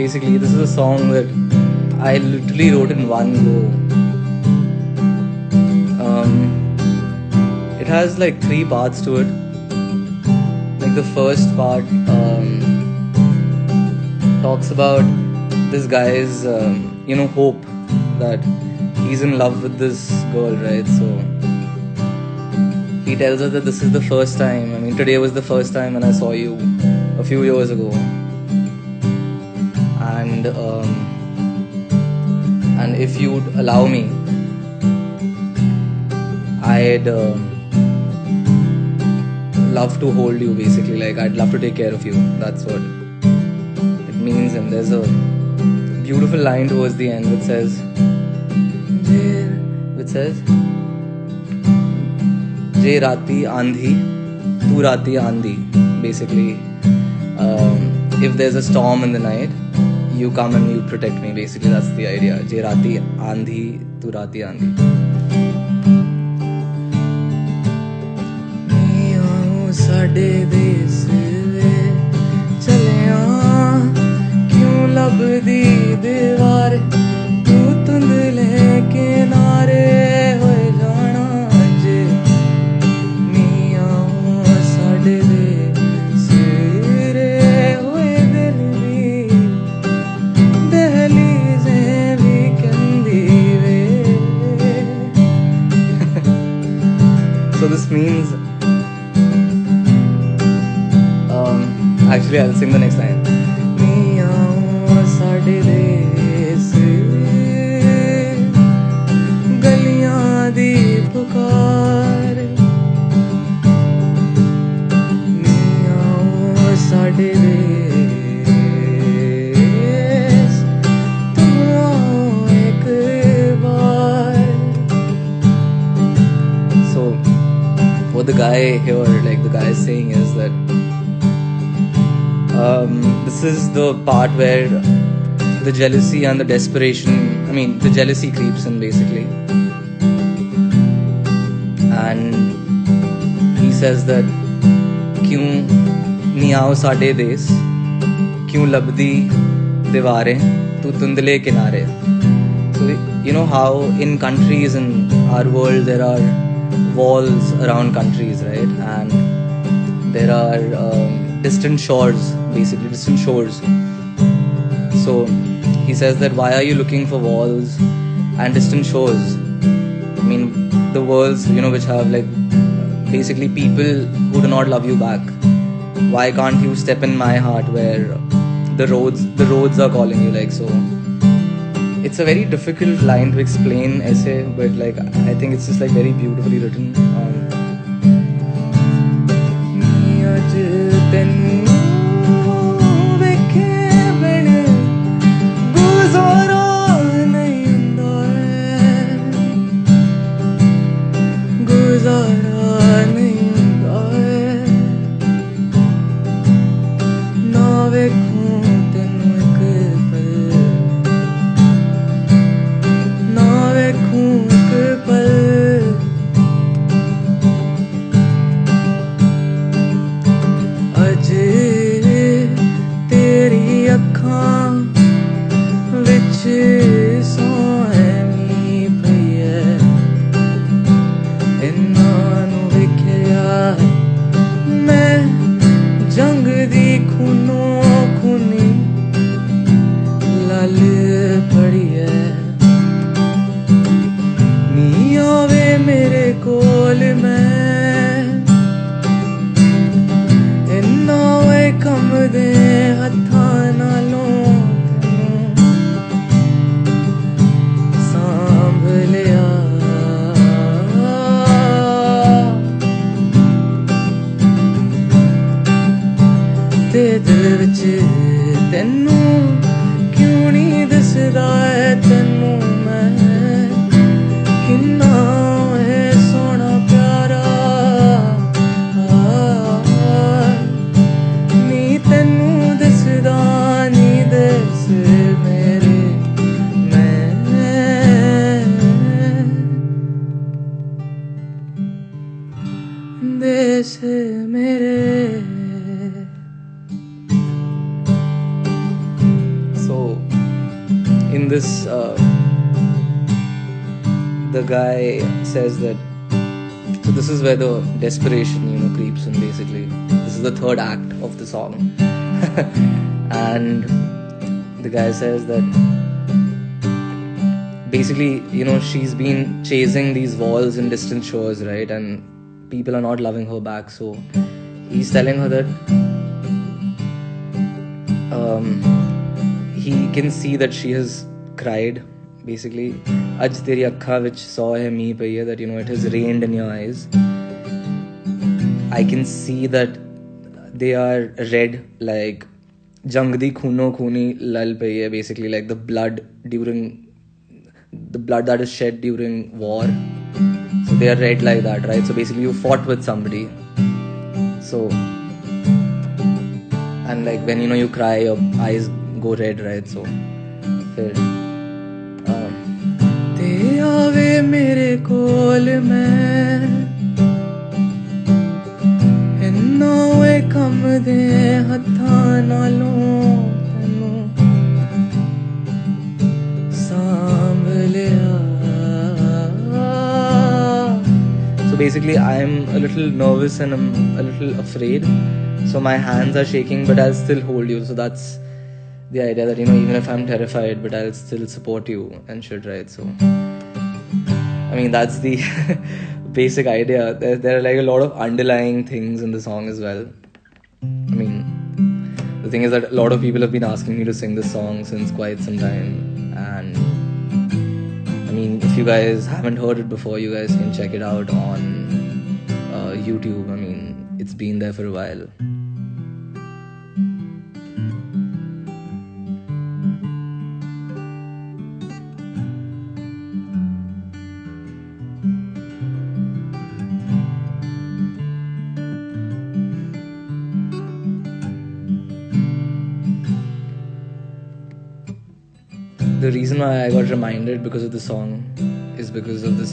basically this is a song that I literally wrote in one go. It has like 3 parts to it. Like the first part talks about this guy's hope that he's in love with this girl, right? So he tells her that this is the first time. I mean, today was the first time when I saw you a few years ago, and if you'd allow me, I'd love to hold you. Basically, like I'd love to take care of you. That's what it means. And there's a beautiful line towards the end which says, "Je rati andhi, tu rati andhi." Basically, if there's a storm in the night, you come and you protect me. Basically, that's the idea. Je rati andhi, tu rati andhi. साडे देस वे चलिया क्यों लभदी दीवार तू धुंधले किनारे होए जाना जे मियां साडे देस रे होए दिल दी दहलीज़ें भी कहंदी वे. So this means actually I'll sing the next line. Miyan saade dees galiyan di pukar miyan saade dees tum aao ek baar. So what the guy here, like the guy is saying is that this is the part where the jealousy and the desperation, the jealousy creeps in basically. And he says that kyun niyao saade des, kyun labdi diwarein, tu tundle kinare. So you know how in countries in our world there are walls around countries, right? And there are distant shores, basically distant shores. So he says that why are you looking for walls and distant shores? I mean the worlds which have like basically people who do not love you back. Why can't you step in my heart where the roads are calling you? Like, so it's a very difficult line to explain essay, but like I think it's just like very beautifully written. देश मेरे. So in this, the guy says that. So this is where the desperation, creeps in. Basically, this is the third act of the song, and the guy says that basically, she's been chasing these walls in distant shores, right? And people are not loving her back. So he's telling her that he can see that she has cried. Basically, Aj teri akkha vich saw hai meeh paiye, that it has rained in your eyes. I can see that they are red, like jang di khuno khuni lal paiye, basically like the blood that is shed during war. So they are red like that, right? So basically you fought with somebody. So, and like when you cry, your eyes go red, right? So ते आवे मेरे कोल मैं इन्ना वे कम दे हत्थां नालों तैनूं सांभ लिया. So basically I'm a little nervous and I'm a little afraid, so my hands are shaking, but I'll still hold you. So that's the idea, that even if I'm terrified, but I'll still support you and shit, right? So I mean, that's the basic idea. There are like a lot of underlying things in the song as well. I mean, the thing is that a lot of people have been asking me to sing this song since quite some time, and I mean, if you guys haven't heard it before, you guys can check it out on YouTube. I mean, it's been there for a while. The reason why I got reminded because of the song is because of this one.